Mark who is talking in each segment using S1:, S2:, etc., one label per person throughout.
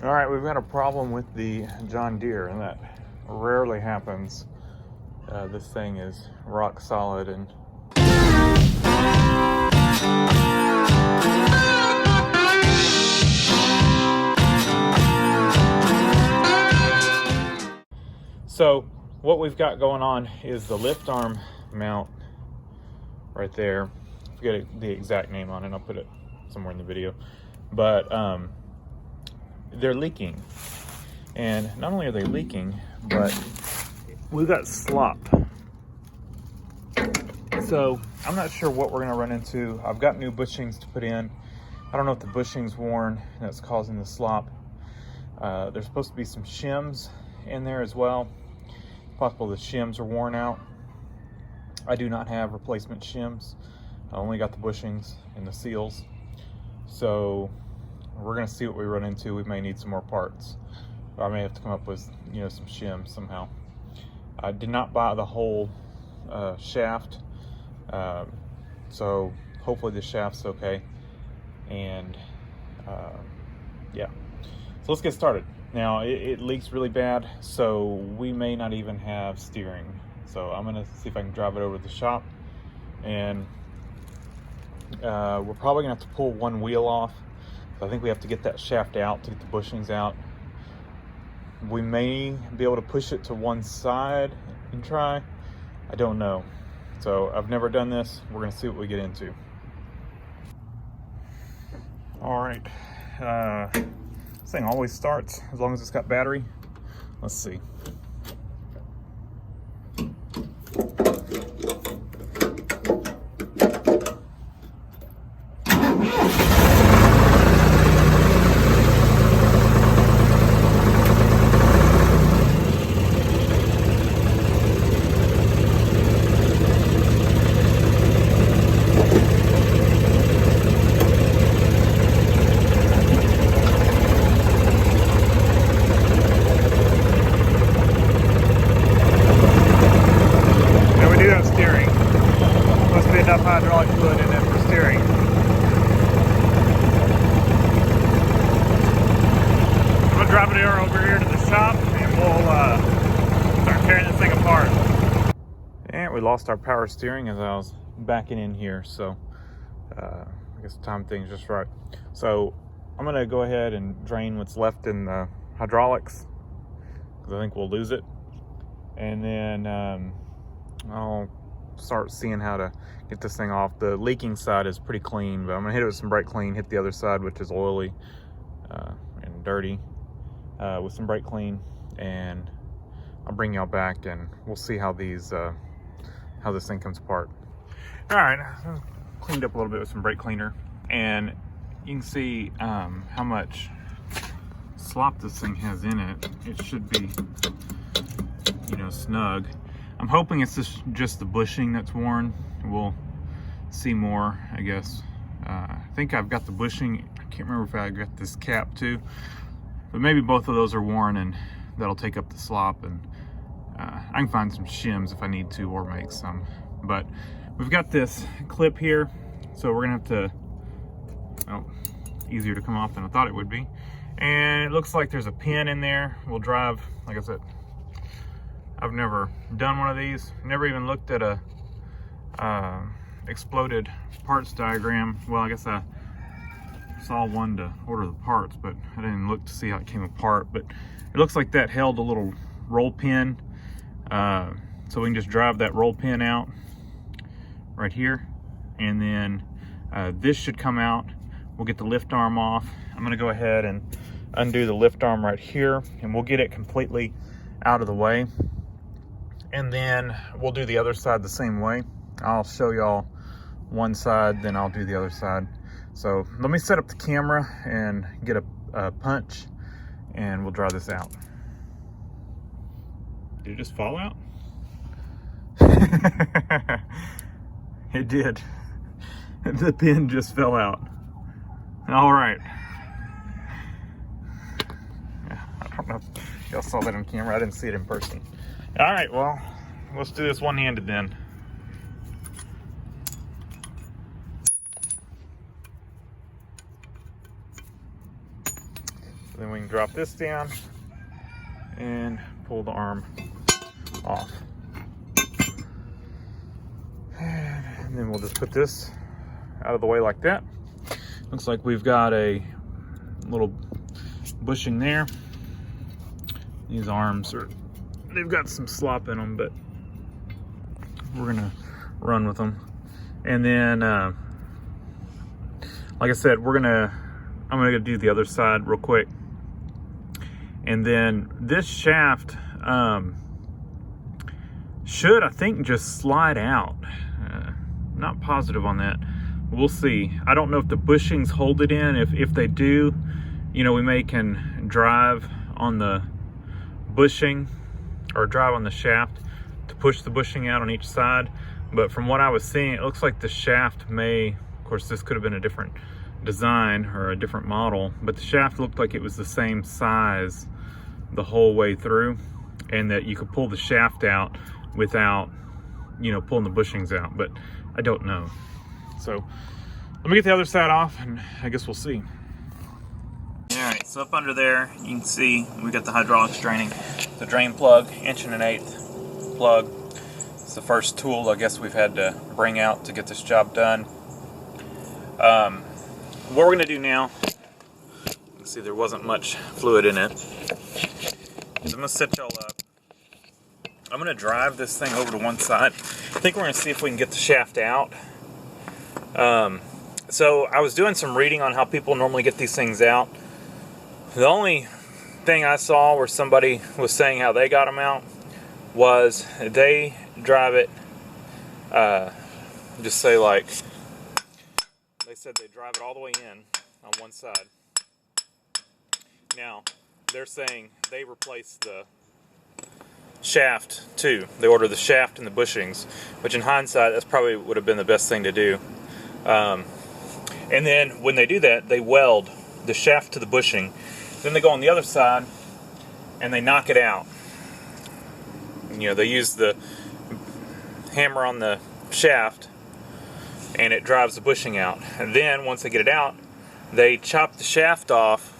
S1: All right, we've got a problem with the John Deere, and that rarely happens. This thing is rock solid, and so what we've got going on is the lift arm mount right there. I forget the exact name on it. I'll put it somewhere in the video, but they're leaking, and not only are they leaking, but we've got slop. So I'm not sure what we're going to run into. I've got new bushings to put in. I don't know if the bushing's worn and that's causing the slop. There's supposed to be some shims in there as well. It's possible the shims are worn out. I do not have replacement shims. I only got the bushings and the seals. So we're going to see what we run into. We may need some more parts. Or I may have to come up with, some shims somehow. I did not buy the whole shaft. So hopefully the shaft's okay. And yeah. So let's get started. Now it leaks really bad, so we may not even have steering. So I'm going to see if I can drive it over to the shop. And we're probably going to have to pull one wheel off. I think we have to get that shaft out to get the bushings out. We may be able to push it to one side and try. I don't know. So I've never done this. We're gonna see what we get into. All right. This thing always starts as long as it's got battery. Let's see. Enough hydraulic fluid in it for steering. I'm gonna drive it over here to the shop and we'll start tearing this thing apart. And we lost our power steering as I was backing in here, so I guess time things just right. So I'm gonna go ahead and drain what's left in the hydraulics because I think we'll lose it, and then I'll start seeing how to get this thing off. The leaking side is pretty clean, but I'm gonna hit it with some brake clean, hit the other side, which is oily and dirty, with some brake clean, and I'll bring y'all back and we'll see how these how this thing comes apart. All right, cleaned up a little bit with some brake cleaner, and you can see how much slop this thing has in it. It should be, snug. I'm hoping it's just the bushing that's worn. We'll see more, I guess. I think I've got the bushing. I can't remember if I got this cap too, but maybe both of those are worn and that'll take up the slop, and I can find some shims if I need to, or make some. But we've got this clip here, so we're gonna have to, easier to come off than I thought it would be. And it looks like there's a pin in there. We'll drive, like I said, I've never done one of these. Never even looked at a exploded parts diagram. Well, I guess I saw one to order the parts, but I didn't look to see how it came apart. But it looks like that held a little roll pin. So we can just drive that roll pin out right here. And then this should come out. We'll get the lift arm off. I'm gonna go ahead and undo the lift arm right here, and we'll get it completely out of the way. And then we'll do the other side the same way. I'll show y'all one side, then I'll do the other side. So let me set up the camera and get a punch, and we'll draw this out. Did it just fall out? It did. The pin just fell out. All right. Yeah, I don't know if y'all saw that on camera. I didn't see it in person. All right, well, let's do this one-handed then. So then we can drop this down and pull the arm off. And then we'll just put this out of the way like that. Looks like we've got a little bushing there. These arms they've got some slop in them, but we're gonna run with them. And then, like I said, I'm gonna do the other side real quick. And then this shaft should, I think, just slide out. Not positive on that. We'll see. I don't know if the bushings hold it in. If they do, you know, we can drive on the bushing or drive on the shaft to push the bushing out on each side. But from what I was seeing, it looks like the shaft may, of course this could have been a different design or a different model, but the shaft looked like it was the same size the whole way through, and that you could pull the shaft out without, you know, pulling the bushings out, but I don't know. So let me get the other side off and I guess we'll see. Alright, so up under there you can see we got the hydraulics draining. The drain plug, 1.1/8" plug. It's the first tool I guess we've had to bring out to get this job done. What we're going to do now, you can see there wasn't much fluid in it, is I'm going to set y'all up. I'm going to drive this thing over to one side. I think we're going to see if we can get the shaft out. So I was doing some reading on how people normally get these things out. The only thing I saw where somebody was saying how they got them out was they drive it, just say like, they said they drive it all the way in on one side. Now, they're saying they replace the shaft too. They order the shaft and the bushings, which in hindsight, that's probably would have been the best thing to do. And then when they do that, they weld the shaft to the bushing. Then they go on the other side and they knock it out. You know, they use the hammer on the shaft and it drives the bushing out. And then once they get it out, they chop the shaft off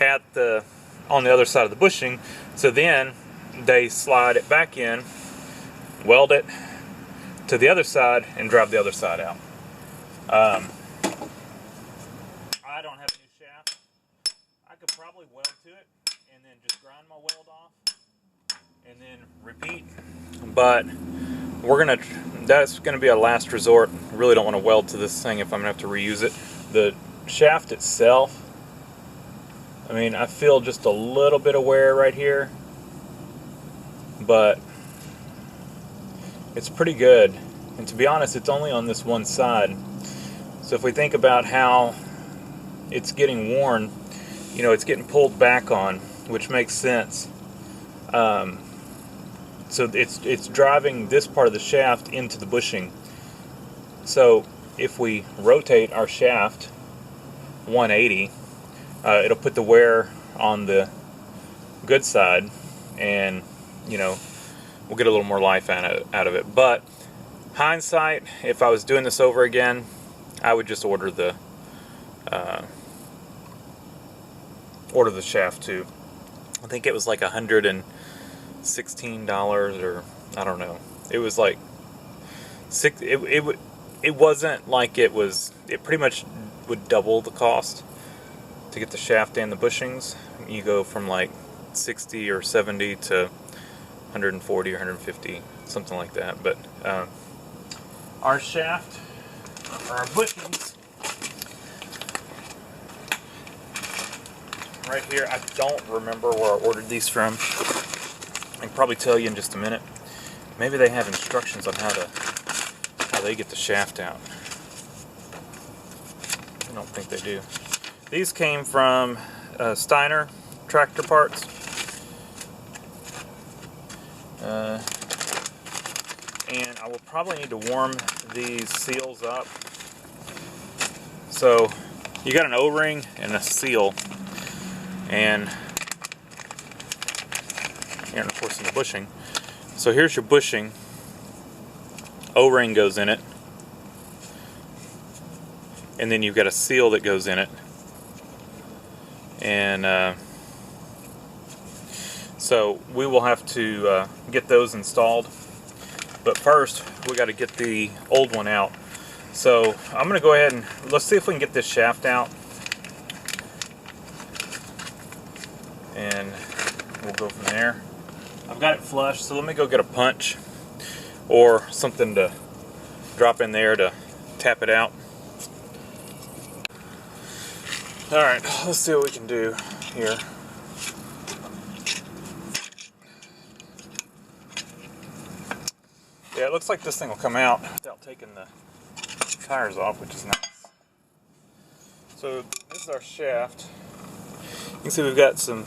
S1: on the other side of the bushing. So then they slide it back in, weld it to the other side, and drive the other side out. I don't have a new shaft. I could probably weld to it and then just grind my weld off and then repeat. But that's gonna be a last resort. I really don't want to weld to this thing if I'm gonna have to reuse it. The shaft itself, I mean, I feel just a little bit of wear right here, but it's pretty good. And to be honest, it's only on this one side. So if we think about how it's getting worn, you know, it's getting pulled back on, which makes sense. So it's driving this part of the shaft into the bushing. So if we rotate our shaft 180, it'll put the wear on the good side, and you know, we'll get a little more life out of it. But hindsight, if I was doing this over again, I would just order the shaft too. I think it was like $116, or I don't know. It was like it wasn't like it was. It pretty much would double the cost to get the shaft and the bushings. You go from like 60 or 70 to 140 or 150, something like that. But our shaft, or our bushings, right here, I don't remember where I ordered these from. I can probably tell you in just a minute. Maybe they have instructions on how they get the shaft out. I don't think they do. These came from Steiner Tractor Parts. And I will probably need to warm these seals up. So you got an O-ring and a seal, and of course in the bushing. So here's your bushing. O-ring goes in it, and then you've got a seal that goes in it. And So we will have to get those installed. But first, we got to get the old one out. So I'm going to go ahead and let's see if we can get this shaft out. And we'll go from there. I've got it flush, so let me go get a punch or something to drop in there to tap it out. Alright, let's see what we can do here. Yeah, it looks like this thing will come out without taking the tires off, which is nice. So this is our shaft. You can see we've got some,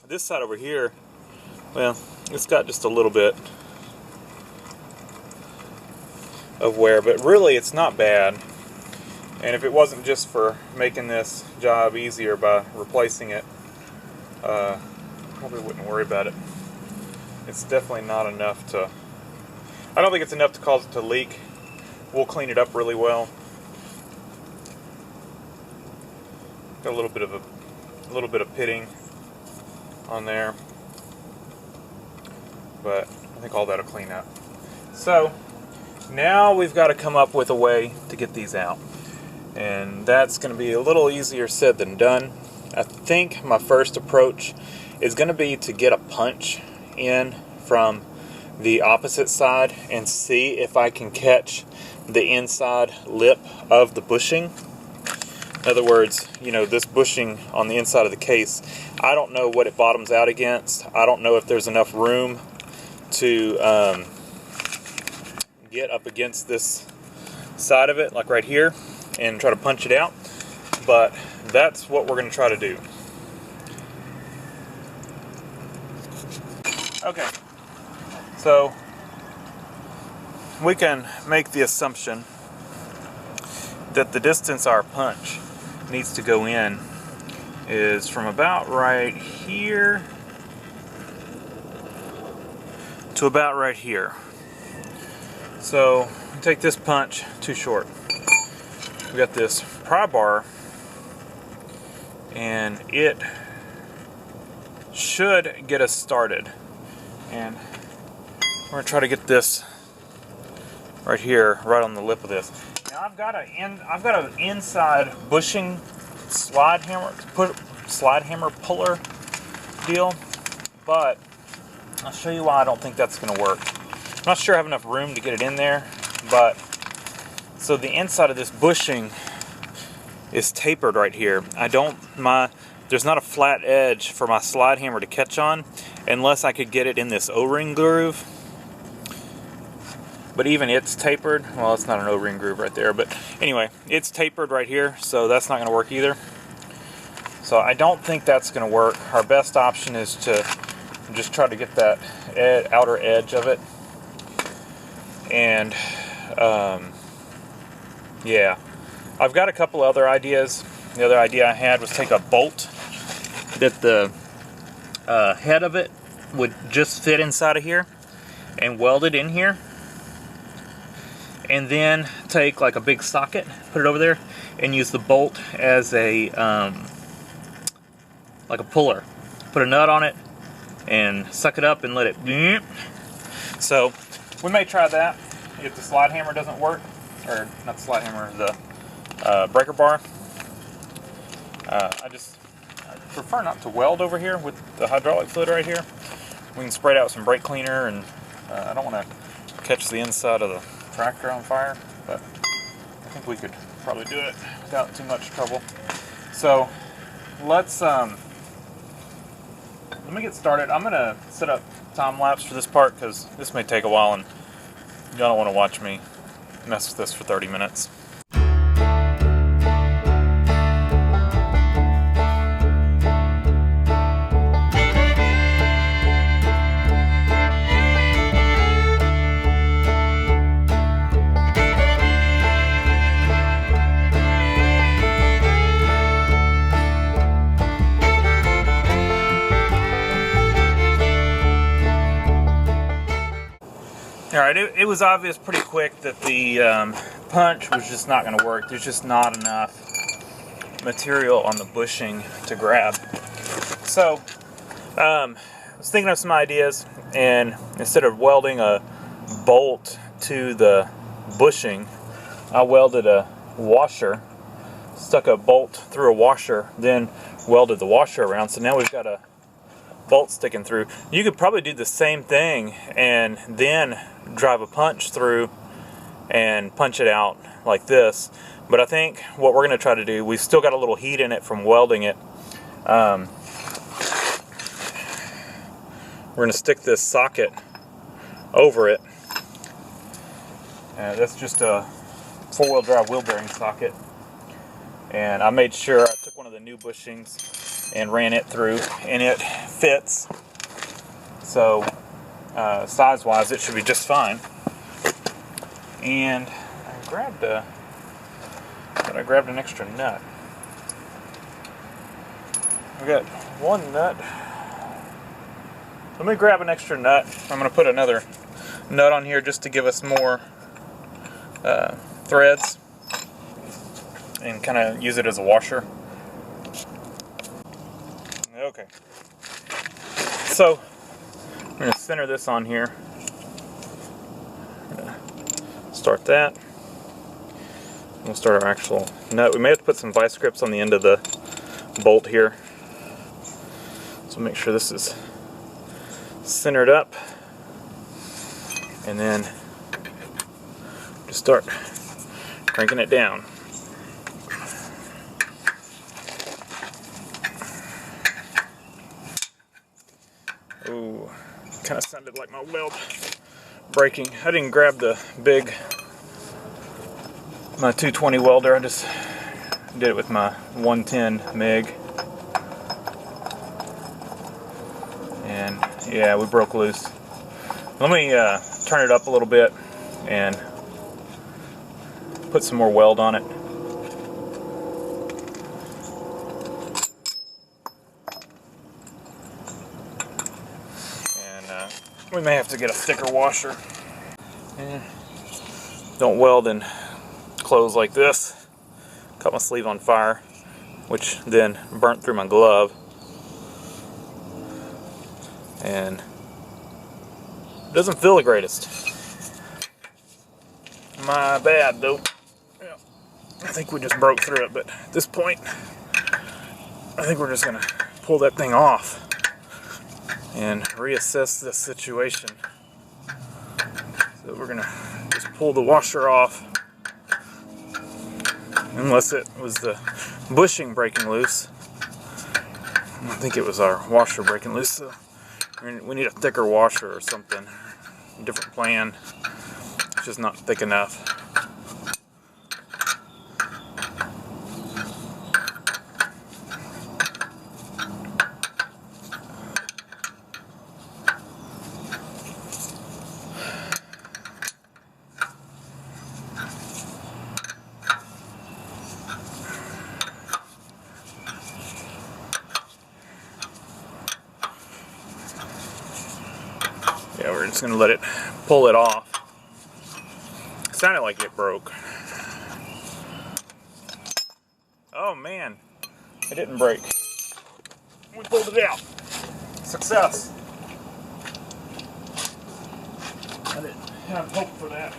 S1: this side over here, well, it's got just a little bit of wear, but really it's not bad. And if it wasn't just for making this job easier by replacing it, probably wouldn't worry about it. It's definitely not enough to, I don't think it's enough to cause it to leak. We'll clean it up really well. Got a little bit of pitting on there, but I think all that'll clean up. So now we've got to come up with a way to get these out, and that's going to be a little easier said than done. I think my first approach is going to be to get a punch in from the opposite side and see if I can catch the inside lip of the bushing. In other words, you know, this bushing on the inside of the case, I don't know what it bottoms out against. I don't know if there's enough room to get up against this side of it, like right here, and try to punch it out. But that's what we're going to try to do. Okay, so we can make the assumption that the distance our punch needs to go in is from about right here to about right here. So take this punch, too short. We got this pry bar, and it should get us started. And we're gonna try to get this right here, right on the lip of this. Now I've got an inside bushing slide hammer puller deal, but I'll show you why I don't think that's going to work. I'm not sure I have enough room to get it in there, but so the inside of this bushing is tapered right here. There's not a flat edge for my slide hammer to catch on unless I could get it in this O-ring groove. But even it's tapered. Well, it's not an O-ring groove right there, but anyway, it's tapered right here, so that's not going to work either. So I don't think that's going to work. Our best option is to just try to get that outer edge of it. And yeah, I've got a couple other ideas. The other idea I had was take a bolt that the head of it would just fit inside of here and weld it in here. And then take like a big socket, put it over there, and use the bolt as a like a puller. Put a nut on it and suck it up and let it. So we may try that if the slide hammer doesn't work, or not the slide hammer, the breaker bar. I prefer not to weld over here with the hydraulic fluid right here. We can spray it out with some brake cleaner, and I don't want to catch the inside of the tractor on fire, but I think we could probably do it without too much trouble. So let's let me get started. I'm gonna set up time lapse for this part because this may take a while and y'all don't want to watch me mess with this for 30 minutes. Alright, it was obvious pretty quick that the punch was just not going to work. There's just not enough material on the bushing to grab. So, was thinking of some ideas, and instead of welding a bolt to the bushing, I welded a washer, stuck a bolt through a washer, then welded the washer around. So now we've got a bolt sticking through. You could probably do the same thing and then drive a punch through and punch it out like this. But I think what we're going to try to do, we've still got a little heat in it from welding it. We're going to stick this socket over it. That's just a four-wheel drive wheel bearing socket. And I made sure I took one of the new bushings and ran it through, and it fits. So size-wise, it should be just fine. And I grabbed an extra nut. I got one nut. Let me grab an extra nut. I'm going to put another nut on here just to give us more threads and kind of use it as a washer. Okay. So I'm going to center this on here. Start that. We'll start our actual nut. We may have to put some vice grips on the end of the bolt here. So make sure this is centered up, and then just start cranking it down. Ooh, kind of sounded like my weld breaking. I didn't grab my 220 welder. I just did it with my 110 MIG. And yeah, we broke loose. Let me turn it up a little bit and put some more weld on it. And we may have to get a thicker washer. Don't weld in clothes like this. Caught my sleeve on fire, which then burnt through my glove. And it doesn't feel the greatest. My bad though. Yeah, I think we just broke through it, but at this point I think we're just gonna pull that thing off and reassess the situation. So we're gonna just pull the washer off, unless it was the bushing breaking loose. I think it was our washer breaking loose. So we need a thicker washer or something. A different plan. It's just not thick enough. Yeah, we're just going to let it pull it off. It sounded like it broke. Oh man, it didn't break. We pulled it out. Success. I didn't have hope for that.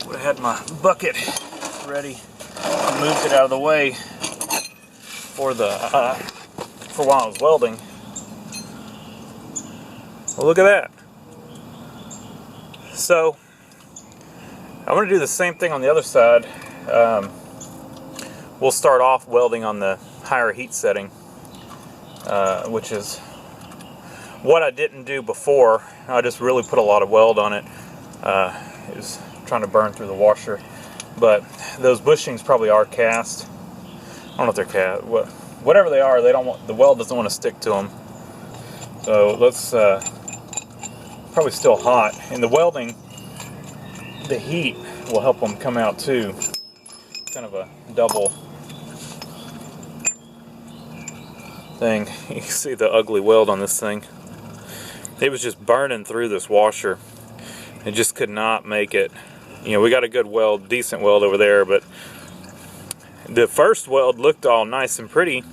S1: Would have had my bucket ready. I moved it out of the way for while I was welding. Well, look at that. So I'm going to do the same thing on the other side. We'll start off welding on the higher heat setting, which is what I didn't do before. I just really put a lot of weld on it. It was trying to burn through the washer. But those bushings probably are cast. I don't know if they're cast. Whatever they are, the weld doesn't want to stick to them. So let's probably still hot, and the welding, the heat will help them come out too. Kind of a double thing. You can see the ugly weld on this thing. It was just burning through this washer. It just could not make it. You know, we got a good weld, decent weld over there, but the first weld looked all nice and pretty,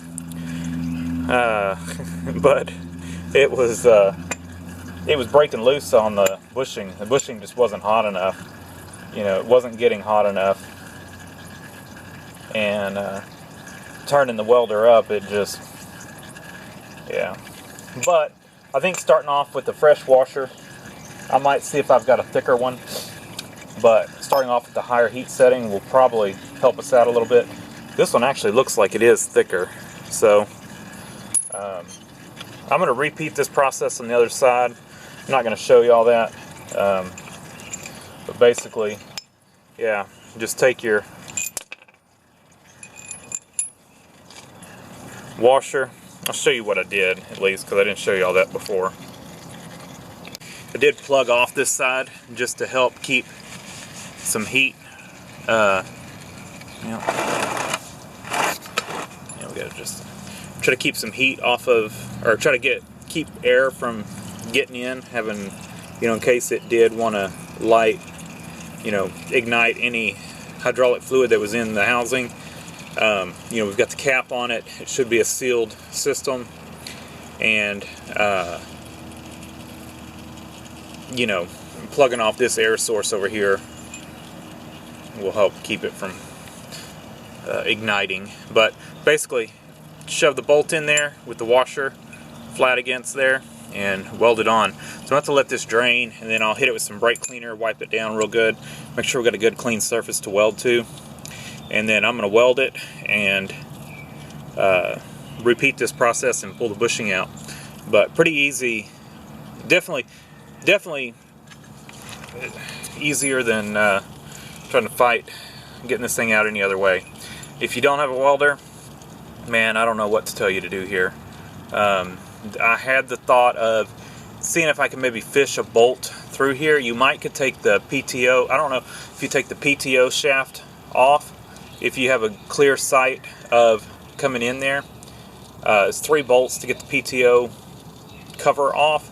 S1: but it was breaking loose on the bushing. The bushing just wasn't hot enough. You know, it wasn't getting hot enough. And turning the welder up, it just, yeah. But I think starting off with the fresh washer, I might see if I've got a thicker one. But starting off with the higher heat setting will probably help us out a little bit. This one actually looks like it is thicker. So I'm going to repeat this process on the other side. I'm not going to show you all that. But basically, yeah, just take your washer. I'll show you what I did, at least, because I didn't show you all that before. I did plug off this side just to help keep some heat. We gotta just try to keep some heat off of, or try to keep air from getting in, having, you know, in case it did want to light, you know, ignite any hydraulic fluid that was in the housing. You know, we've got the cap on it. It should be a sealed system, and you know, plugging off this air source over here will help keep it from igniting. But basically, shove the bolt in there with the washer flat against there and weld it on. So I have to let this drain, and then I'll hit it with some brake cleaner, wipe it down real good, make sure we've got a good clean surface to weld to. And then I'm going to weld it and repeat this process and pull the bushing out. But pretty easy, definitely easier than trying to fight getting this thing out any other way. If you don't have a welder, man, I don't know what to tell you to do here. I had the thought of seeing if I can maybe fish a bolt through here. You could take the PTO, I don't know if you take the PTO shaft off, if you have a clear sight of coming in there. It's 3 bolts to get the PTO cover off.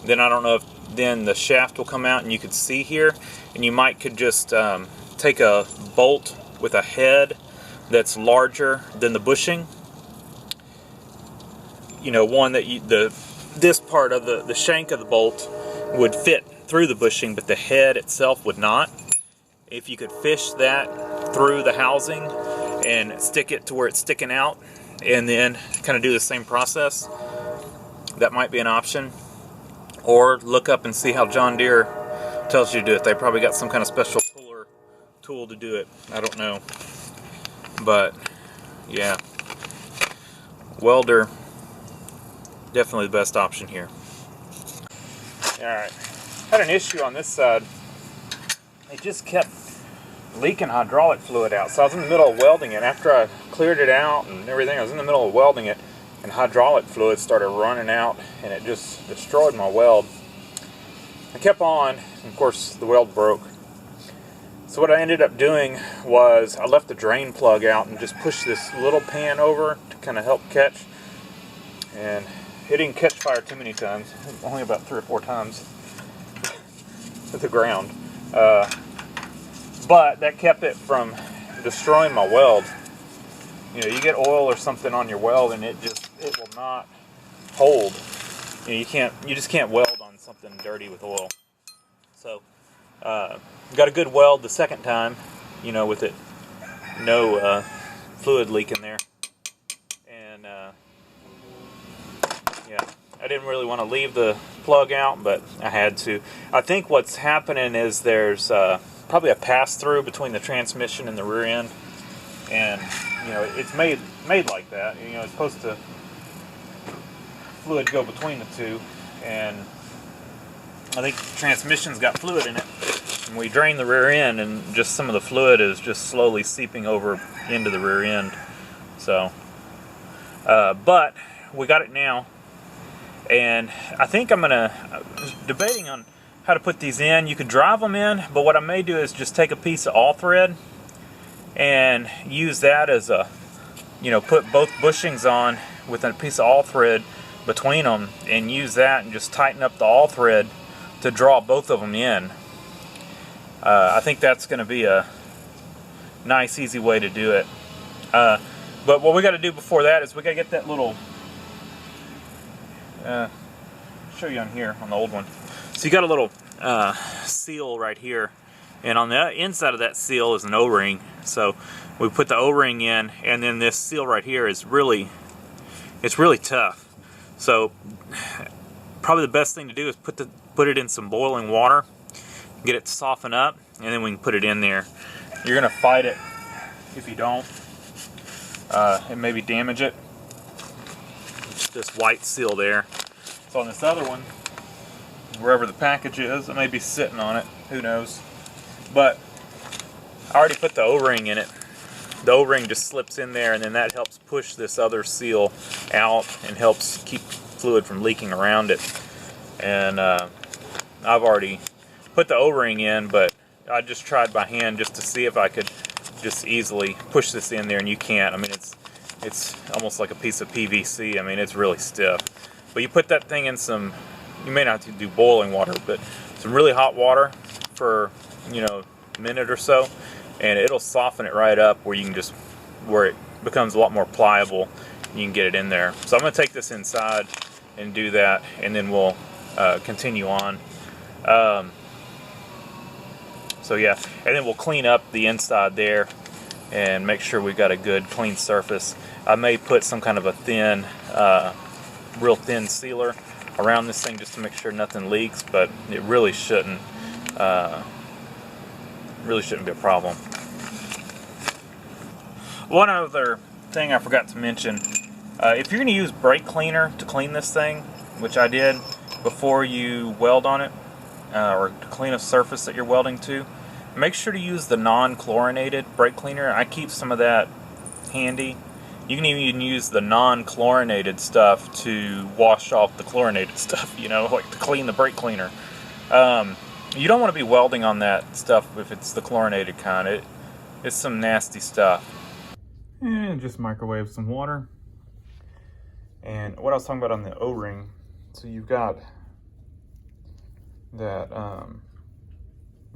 S1: Then I don't know if then the shaft will come out and you could see here. And you could just take a bolt with a head that's larger than the bushing. You know, one that this part of the shank of the bolt would fit through the bushing, but the head itself would not. If you could fish that through the housing and stick it to where it's sticking out, and then kind of do the same process, that might be an option. Or look up and see how John Deere tells you to do it. They probably got some kind of special puller tool to do it. I don't know. But yeah, welder, definitely the best option here. Alright, had an issue on this side. It just kept leaking hydraulic fluid out. So I was in the middle of welding it. After I cleared it out and everything, I was in the middle of welding it, and hydraulic fluid started running out, and it just destroyed my weld. I kept on, and of course the weld broke. So what I ended up doing was I left the drain plug out and just pushed this little pan over to kind of help catch. And it didn't catch fire too many times, only about 3 or 4 times at the ground. But that kept it from destroying my weld. You know, you get oil or something on your weld and it will not hold. You know, you just can't weld on something dirty with oil. So got a good weld the second time, you know, with it no fluid leak in there. And yeah, I didn't really want to leave the plug out, but I had to. I think what's happening is there's probably a pass-through between the transmission and the rear end, and you know, it's made like that. You know, it's supposed to fluid go between the two, and I think the transmission's got fluid in it. And we drain the rear end, and just some of the fluid is just slowly seeping over into the rear end. So, but we got it now, and I think I was debating on how to put these in. You could drive them in, but what I may do is just take a piece of all thread and use that as a, you know, put both bushings on with a piece of all thread between them, and use that and just tighten up the all thread to draw both of them in. I think that's going to be a nice, easy way to do it. But what we got to do before that is we got to get that little show you on here, on the old one. So you got a little seal right here, and on the inside of that seal is an O-ring. So we put the O-ring in, and then this seal right here is really tough. So probably the best thing to do is put it in some boiling water, get it to soften up, and then we can put it in there. You're gonna fight it if you don't, and maybe damage it. It's this white seal there. So on this other one, wherever the package is, it may be sitting on it, who knows. But I already put the O-ring in it. The O-ring just slips in there, and then that helps push this other seal out and helps keep fluid from leaking around it. And I've already put the O-ring in, but I just tried by hand just to see if I could just easily push this in there, and you can't. I mean, it's almost like a piece of PVC. I mean, it's really stiff. But you put that thing in some, you may not have to do boiling water, but some really hot water for, you know, a minute or so, and it'll soften it right up where you can just, where it becomes a lot more pliable, you can get it in there. So I'm going to take this inside and do that, and then we'll continue on. So yeah, and then we'll clean up the inside there and make sure we've got a good clean surface. I may put some kind of a thin, real thin sealer around this thing just to make sure nothing leaks, but it really shouldn't be a problem. One other thing I forgot to mention, if you're going to use brake cleaner to clean this thing, which I did before you weld on it, or to clean a surface that you're welding to, make sure to use the non-chlorinated brake cleaner. I keep some of that handy. You can even use the non-chlorinated stuff to wash off the chlorinated stuff, you know, like to clean the brake cleaner. You don't want to be welding on that stuff if it's the chlorinated kind. It's some nasty stuff. And just microwave some water. And what I was talking about on the O-ring, so you've got that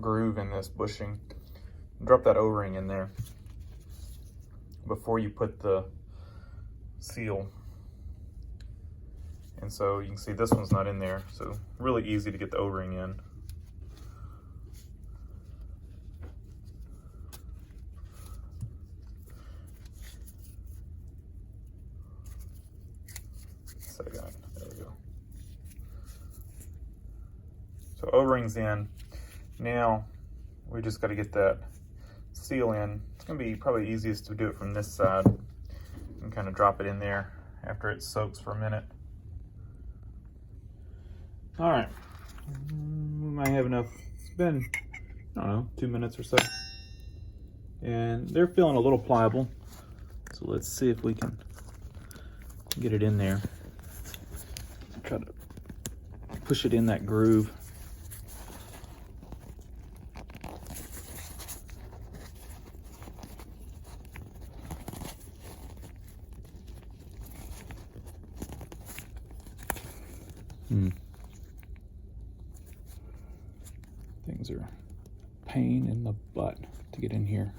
S1: groove in this bushing. Drop that O-ring in there before you put the seal. And so you can see this one's not in there, so really easy to get the O-ring in. There we go. So O-ring's in. Now we just got to get that seal in. It's going to be probably easiest to do it from this side and kind of drop it in there after it soaks for a minute. All right, we might have enough. It's been, I don't know, 2 minutes or so, and they're feeling a little pliable. So let's see if we can get it in there. Try to push it in that groove. Things are a pain in the butt to get in here.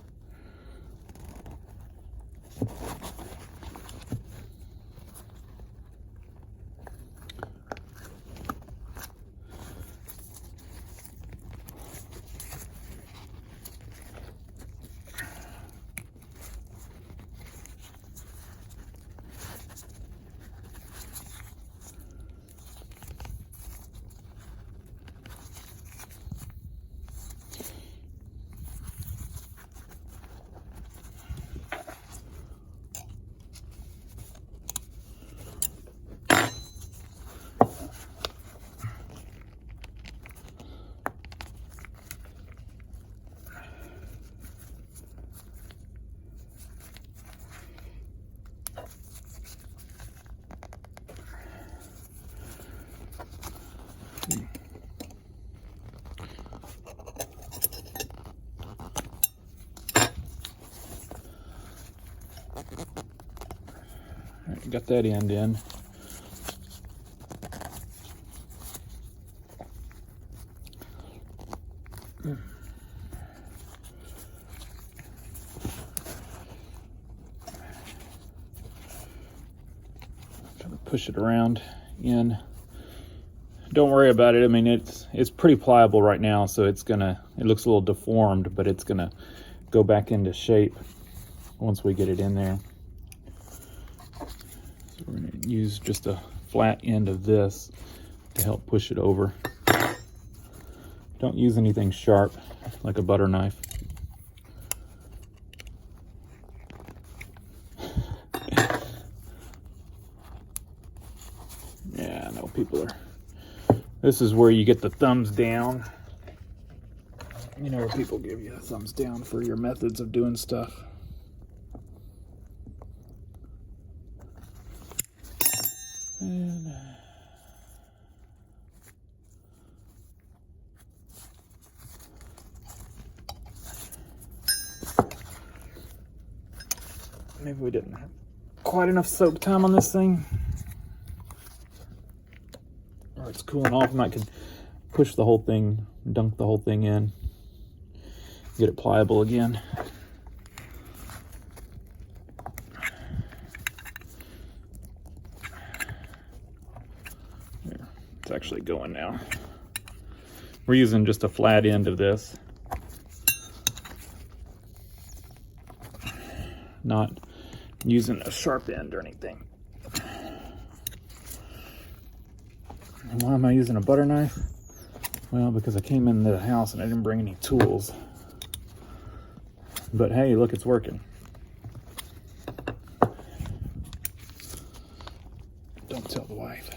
S1: Alright, got that end in. Try to push it around in. don't worry about it. I mean, it's pretty pliable right now, so it looks a little deformed, but it's gonna go back into shape once we get it in there. So we're gonna use just a flat end of this to help push it over. Don't use anything sharp like a butter knife. Yeah, I know people are. This is where you get the thumbs down. You know, where people give you a thumbs down for your methods of doing stuff. And maybe we didn't have quite enough soak time on this thing. Or it's cooling off. I might could push the whole thing, dunk the whole thing in, get it pliable again. There, it's actually going now. We're using just a flat end of this. Not using a sharp end or anything. And why am I using a butter knife? Well, because I came into the house and I didn't bring any tools. But hey, look, it's working. Don't tell the wife.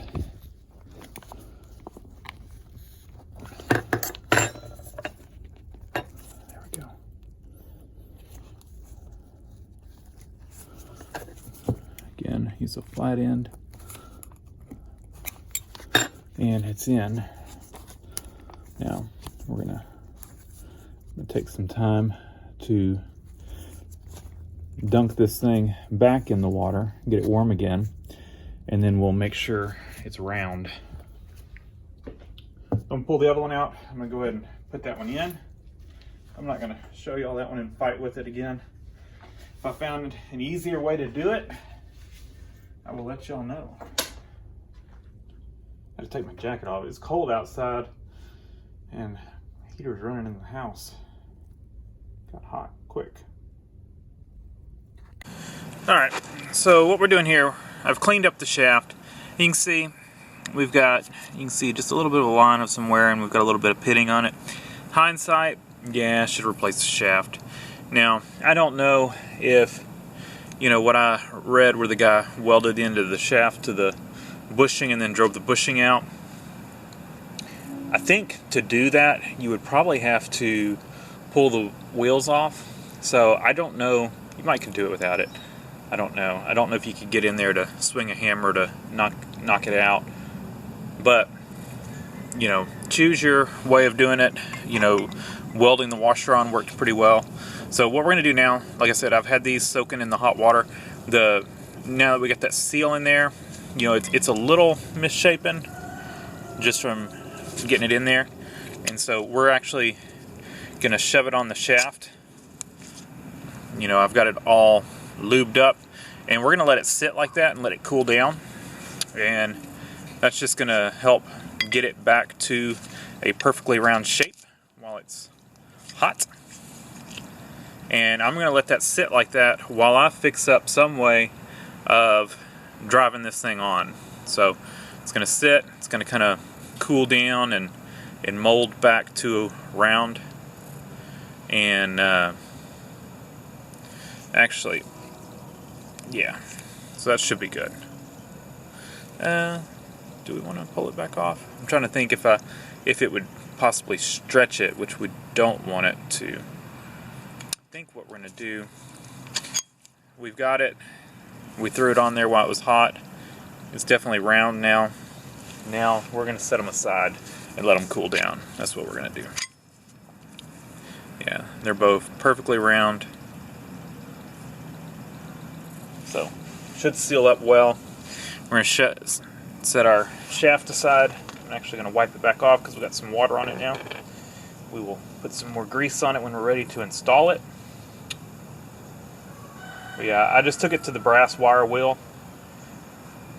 S1: There we go. Again, use a flat end. And it's in. Now we're gonna take some time to dunk this thing back in the water, get it warm again, and then we'll make sure it's round. I'm gonna pull the other one out. I'm gonna go ahead and put that one in. I'm not gonna show you all that one and fight with it again. If I found an easier way to do it, I will let y'all know. I had to take my jacket off. It's cold outside and the heater's running in the house. Got hot quick. All right, so what we're doing here, I've cleaned up the shaft. You can see we've got, you can see just a little bit of a line of some wear, and we've got a little bit of pitting on it. Hindsight, yeah, I should replace the shaft. Now, I don't know if, you know, what I read where the guy welded into the shaft to the bushing and then drove the bushing out. I think to do that, you would probably have to pull the wheels off. So I don't know, you might could do it without it. I don't know. I don't know if you could get in there to swing a hammer to knock it out. But, you know, choose your way of doing it. You know, welding the washer on worked pretty well. So what we're gonna do now, like I said, I've had these soaking in the hot water. Now that we got that seal in there, you know, it's a little misshapen just from getting it in there. And so we're actually gonna shove it on the shaft. You know, I've got it all lubed up, and we're gonna let it sit like that and let it cool down. And that's just gonna help get it back to a perfectly round shape while it's hot. And I'm gonna let that sit like that while I fix up some way of driving this thing on. So it's gonna sit, it's gonna kind of cool down and mold back to round. And actually, yeah, so that should be good. Do we want to pull it back off? I'm trying to think if it would possibly stretch it, which we don't want it to. I think what we're gonna do, we've got it. We threw it on there while it was hot. It's definitely round now. Now we're gonna set them aside and let them cool down. That's what we're gonna do. Yeah, they're both perfectly round. So, should seal up well. We're gonna set our shaft aside. I'm actually gonna wipe it back off because we've got some water on it now. We will put some more grease on it when we're ready to install it. But yeah, I just took it to the brass wire wheel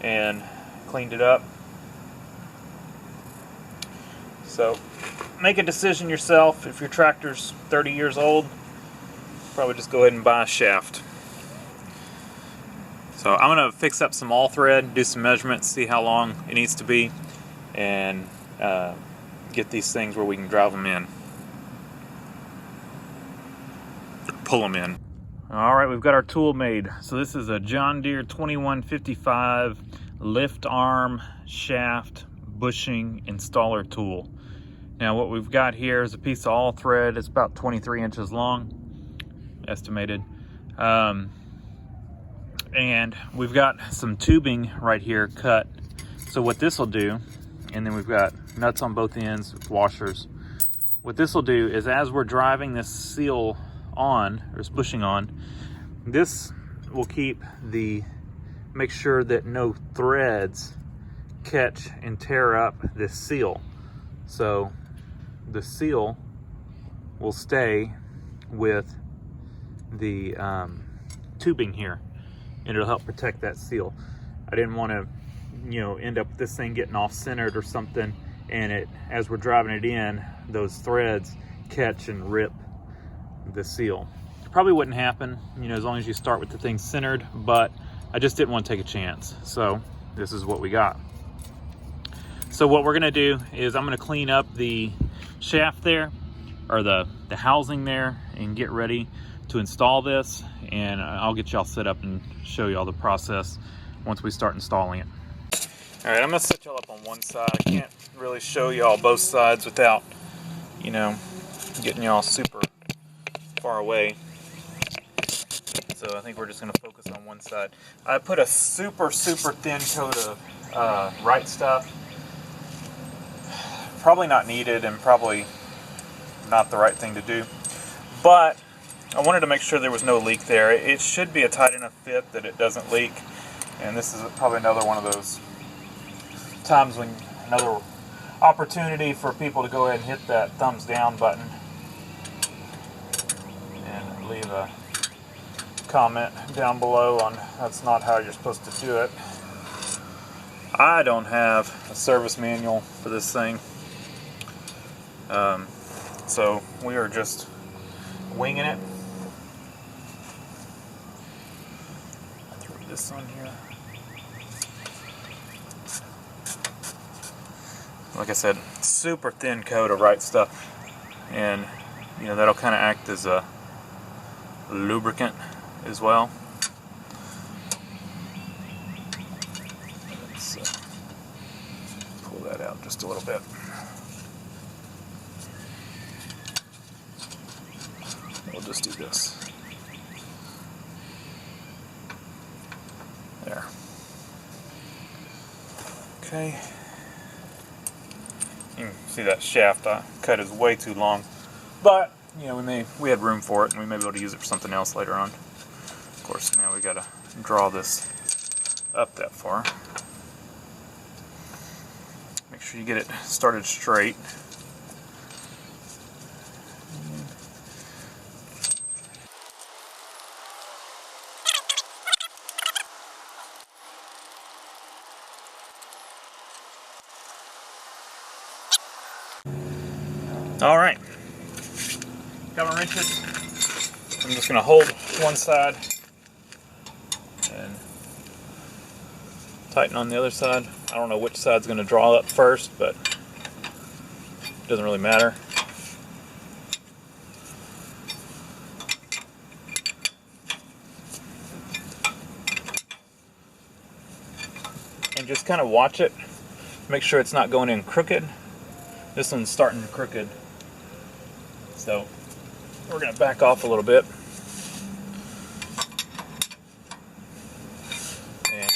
S1: and cleaned it up. So make a decision yourself. If your tractor's 30 years old, probably just go ahead and buy a shaft. So I'm going to fix up some all thread, do some measurements, see how long it needs to be, and get these things where we can drive them in. Pull them in. Alright, we've got our tool made. So this is a John Deere 2155 lift arm shaft bushing installer tool. Now what we've got here is a piece of all thread. It's about 23 inches long, estimated. And we've got some tubing right here cut. So what this will do, and then we've got nuts on both ends, washers. What this will do is as we're driving this seal on, or this bushing on, this will make sure that no threads catch and tear up this seal. So the seal will stay with the tubing here, and it'll help protect that seal. I didn't want to, end up with this thing getting off-centered or something, and as we're driving it in, those threads catch and rip the seal. It probably wouldn't happen, as long as you start with the thing centered, but I just didn't want to take a chance. So this is what we got. So what we're gonna do is I'm gonna clean up the shaft there, or the housing there, and get ready to install this, and I'll get y'all set up and show y'all the process once we start installing it. All right, I'm gonna set y'all up on one side. I can't really show y'all both sides without, getting y'all super far away. So I think we're just gonna focus on one side. I put a super thin coat of right stuff. Probably not needed and probably not the right thing to do, but I wanted to make sure there was no leak there. It should be a tight enough fit that it doesn't leak, and this is probably another one of those times when another opportunity for people to go ahead and hit that thumbs down button and leave a comment down below on that's not how you're supposed to do it. I don't have a service manual for this thing, so we are just winging it. Throw this on here. Like I said, super thin coat of right stuff, and that'll kind of act as a lubricant as well. Let's pull that out just a little bit. We'll just do this. There. Okay. You can see that shaft I cut is way too long, but we had room for it, and we may be able to use it for something else later on. Of course, now we got to draw this up that far. Make sure you get it started straight. All right, got my wrenches. I'm just gonna hold one side and tighten on the other side. I don't know which side's gonna draw up first, but it doesn't really matter. And just kind of watch it, make sure it's not going in crooked. This one's starting crooked. So we're going to back off a little bit. And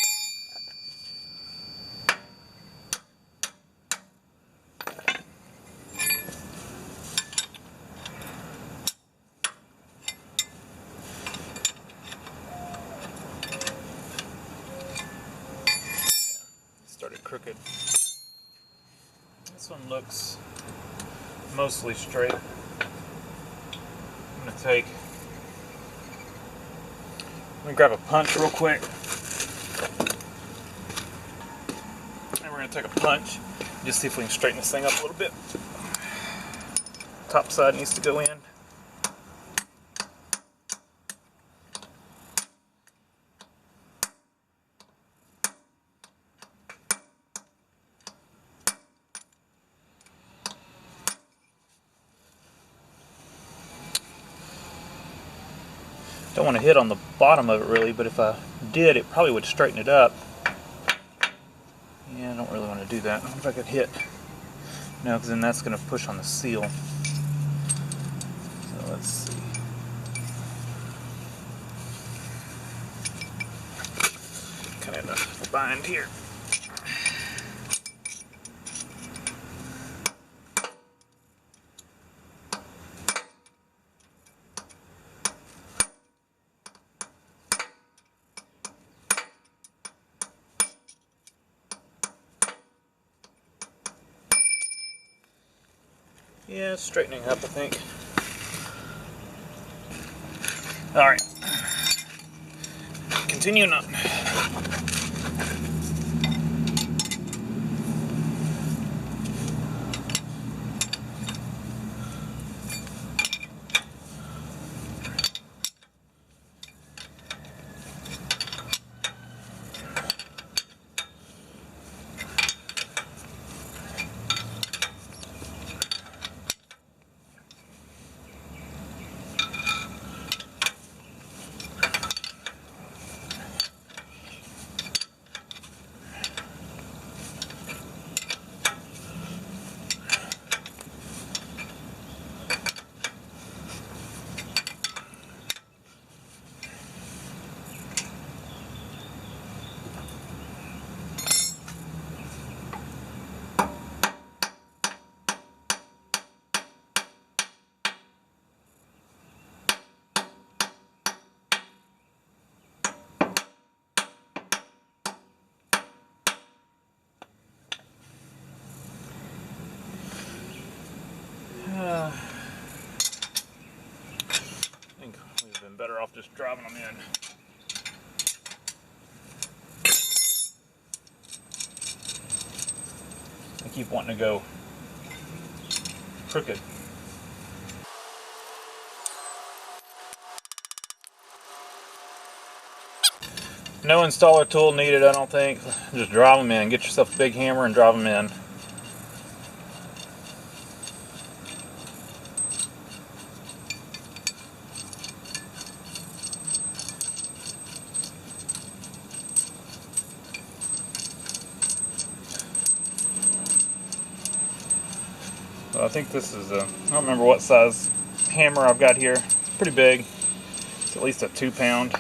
S1: started crooked. This one looks mostly straight. I'm gonna grab a punch real quick, and we're gonna going to take a punch, just see if we can straighten this thing up a little bit. Top side needs to go in. Don't want to hit on the bottom of it really, but if I did, it probably would straighten it up. Yeah, I don't really want to do that. I wonder if I could hit. No, because then that's going to push on the seal. So let's see. Kind of in the bind here. Yeah, it's straightening up, I think. Alright. Continuing on. I think we've been better off just driving them in. I keep wanting to go crooked. No installer tool needed, I don't think. Just drive them in. Get yourself a big hammer and drive them in. So I think this is a, I don't remember what size hammer I've got here. It's pretty big. It's at least a 2-pound.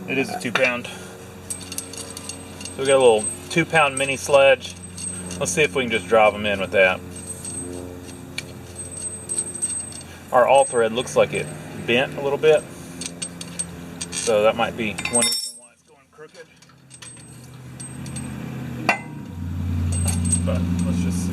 S1: It is a 2-pound. So we got a little 2-pound mini sledge. Let's see if we can just drive them in with that. Our all thread looks like it bent a little bit. So that might be one reason why it's going crooked. But let's just see.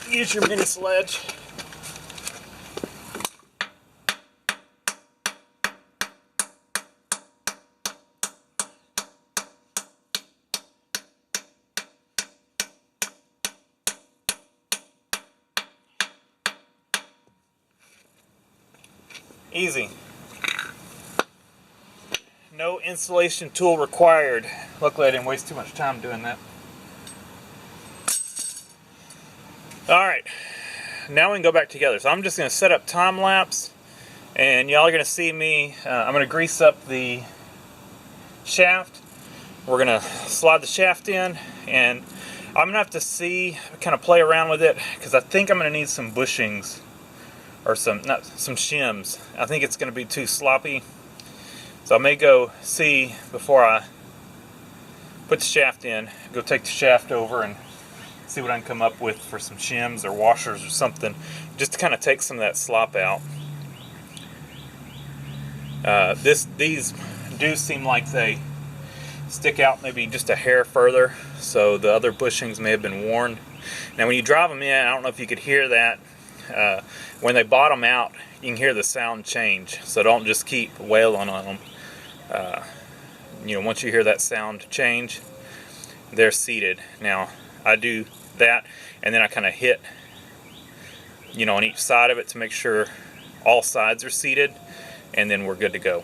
S1: Use your mini sledge. Easy. No installation tool required. Luckily I didn't waste too much time doing that. Alright, now we can go back together. So I'm just going to set up time lapse, and y'all are going to see me, I'm going to grease up the shaft. We're going to slide the shaft in, and I'm going to have to see, kind of play around with it, because I think I'm going to need some bushings, or some shims. I think it's going to be too sloppy. So I may go see before I put the shaft in, go take the shaft over and see what I can come up with for some shims or washers or something, just to kind of take some of that slop out. These do seem like they stick out maybe just a hair further, so the other bushings may have been worn. Now when you drive them in, I don't know if you could hear that, when they bottom out, you can hear the sound change, so don't just keep wailing on them. Once you hear that sound change, they're seated. Now I do that, and then I kind of hit on each side of it to make sure all sides are seated, and then we're good to go.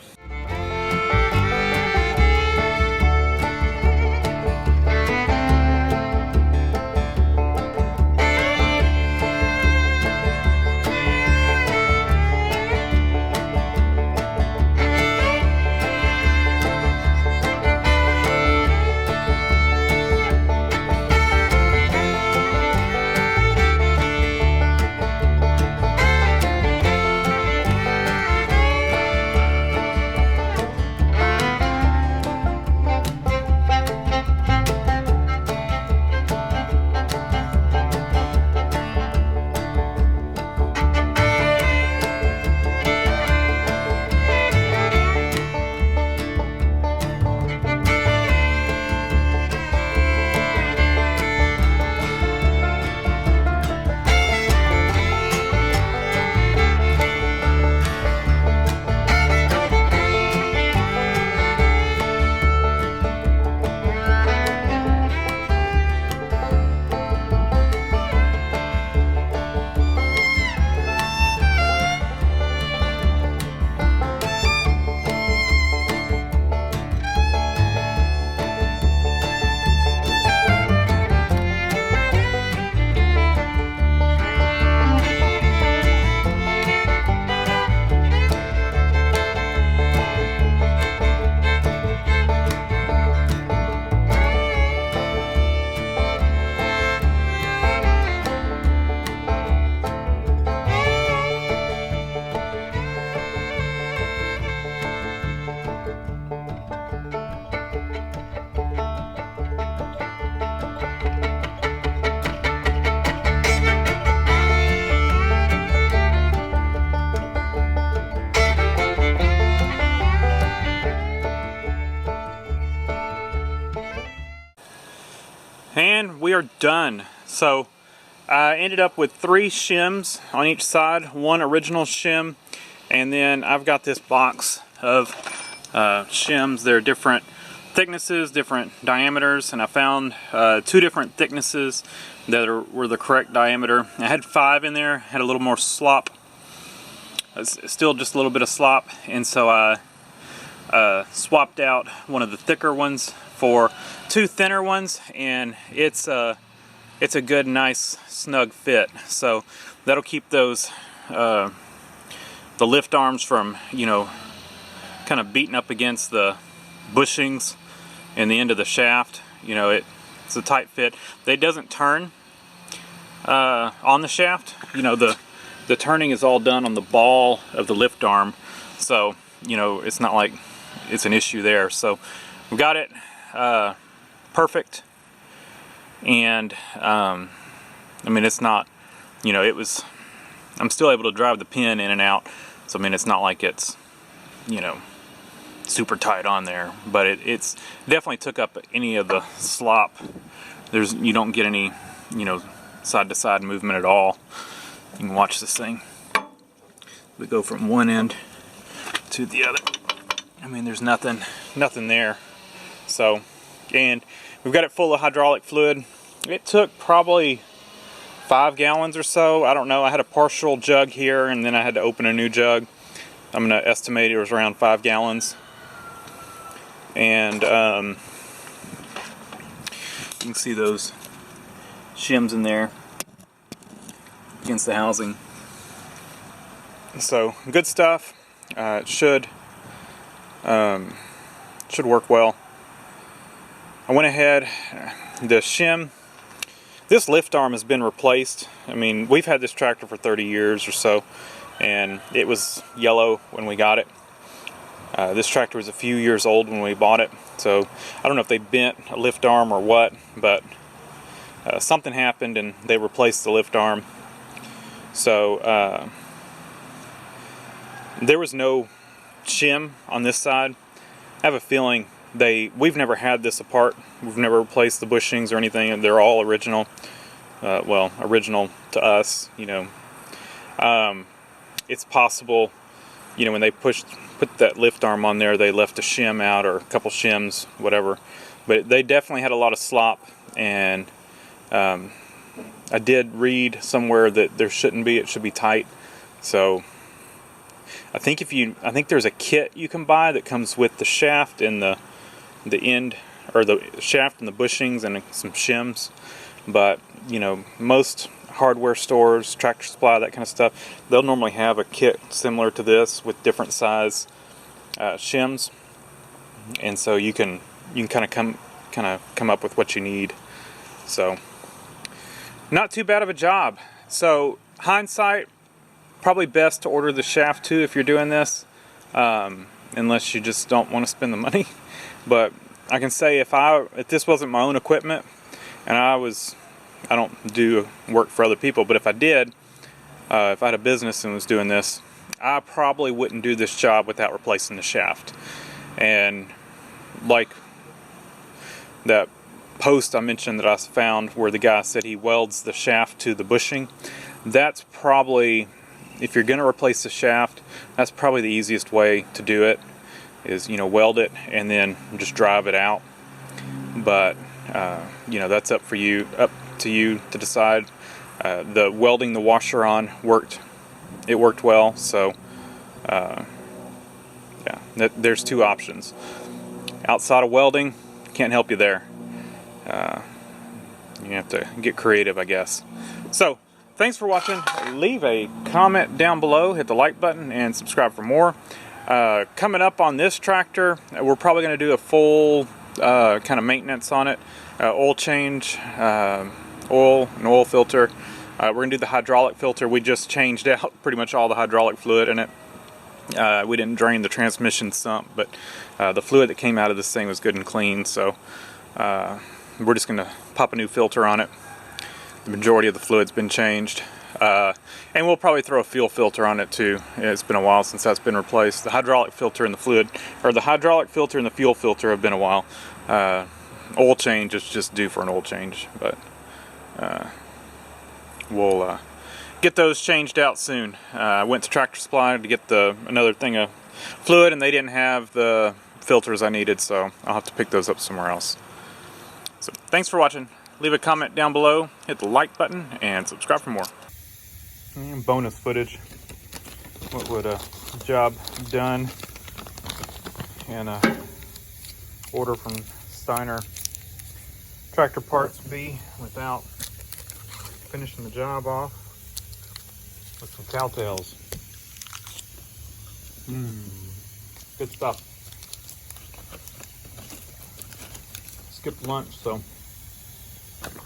S1: And we are done. So I ended up with 3 shims on each side, 1 original shim, and then I've got this box of shims. They're different thicknesses, different diameters, and I found 2 different thicknesses that were the correct diameter. I had 5 in there, had a little more slop. It's still just a little bit of slop, and so I swapped out one of the thicker ones for 2 thinner ones, and it's a good, nice, snug fit. So that'll keep those the lift arms from kind of beating up against the bushings and the end of the shaft. It's a tight fit. It doesn't turn on the shaft. The turning is all done on the ball of the lift arm, so it's not like it's an issue there. So we got it perfect, and it's not, I'm still able to drive the pin in and out, so it's not like it's super tight on there, but it's definitely took up any of the slop. You don't get any side to side movement at all. You can watch this thing. We go from one end to the other. There's nothing there. So, and we've got it full of hydraulic fluid. It took probably 5 gallons or so. I don't know. I had a partial jug here, and then I had to open a new jug. I'm going to estimate it was around 5 gallons. And you can see those shims in there against the housing. So good stuff. It should work well. I went ahead, the shim, this lift arm has been replaced. We've had this tractor for 30 years or so, and it was yellow when we got it. This tractor was a few years old when we bought it, so I don't know if they bent a lift arm or what, but something happened and they replaced the lift arm. So there was no shim on this side. I have a feeling we've never had this apart. We've never replaced the bushings or anything, and they're all original. Well, original to us, you know. It's possible, you know, when they put that lift arm on there, they left a shim out or a couple shims, whatever. But they definitely had a lot of slop, and I did read somewhere that there shouldn't be. It should be tight. So I think there's a kit you can buy that comes with the shaft and the end, or the shaft and the bushings and some shims. But you know, most hardware stores, Tractor Supply, that kind of stuff, they'll normally have a kit similar to this with different size shims, and so you can kind of come up with what you need. So not too bad of a job. So hindsight, probably best to order the shaft too if you're doing this, unless you just don't want to spend the money. But I can say if this wasn't my own equipment, and I don't do work for other people, but if I did, if I had a business and was doing this, I probably wouldn't do this job without replacing the shaft. And like that post I mentioned that I found where the guy said he welds the shaft to the bushing, that's probably, if you're going to replace the shaft, that's probably the easiest way to do it, is, you know, weld it and then just drive it out. But you know, that's up to you to decide. The welding the washer on worked well, so yeah, there's two options. Outside of welding, can't help you there. You have to get creative, I guess. So thanks for watching. Leave a comment down below, hit the like button, and subscribe for more. Coming up on this tractor, we're probably going to do a full kind of maintenance on it. Oil change, oil, and oil filter. We're going to do the hydraulic filter. We just changed out pretty much all the hydraulic fluid in it. We didn't drain the transmission sump, but the fluid that came out of this thing was good and clean, so we're just going to pop a new filter on it. The majority of the fluid's been changed. And we'll probably throw a fuel filter on it too. It's been a while since that's been replaced. The hydraulic filter and the fluid, or the hydraulic filter and the fuel filter have been a while. Oil change is just due for an oil change, but we'll get those changed out soon. I went to Tractor Supply to get another thing of fluid, and they didn't have the filters I needed, so I'll have to pick those up somewhere else. So thanks for watching. Leave a comment down below, hit the like button, and subscribe for more. And bonus footage. What would a job done and a order from Steiner tractor parts be without finishing the job off with some cowtails. Good stuff. Skipped lunch, so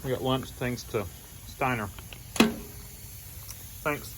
S1: we got lunch thanks to Steiner. Thanks.